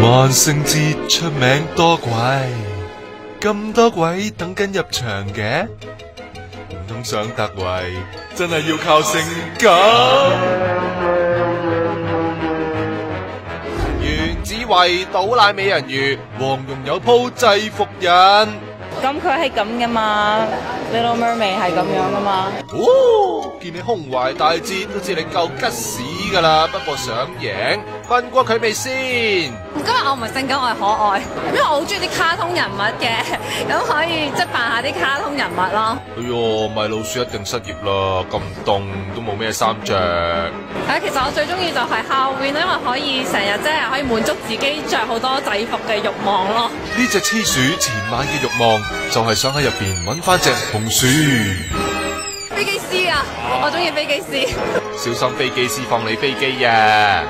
萬聖節出名多鬼，咁多鬼等緊入場嘅，唔通想突圍真係要靠性格？袁子慧倒奶美人魚，黃蓉有鋪制服人。咁佢係咁噶嘛 ，Little Mermaid 係咁樣噶嘛。哦，見你胸懷大志，都知你夠吉屎噶啦。不過想贏，問過佢未先？今日我唔係性格，我係可愛，因為我好中意啲卡通人物嘅，咁可以即係扮下啲卡通人物咯。哎喲，米老鼠一定失業啦，咁凍都冇咩衫着。其實我最中意就係 Halloween，因為可以成日即係可以滿足自己着好多制服嘅慾望咯。呢隻黐鼠前晚嘅慾望就係想喺入邊揾翻隻紅薯。飛機師啊，我中意飛機師。小心飛機師放你飛機啊！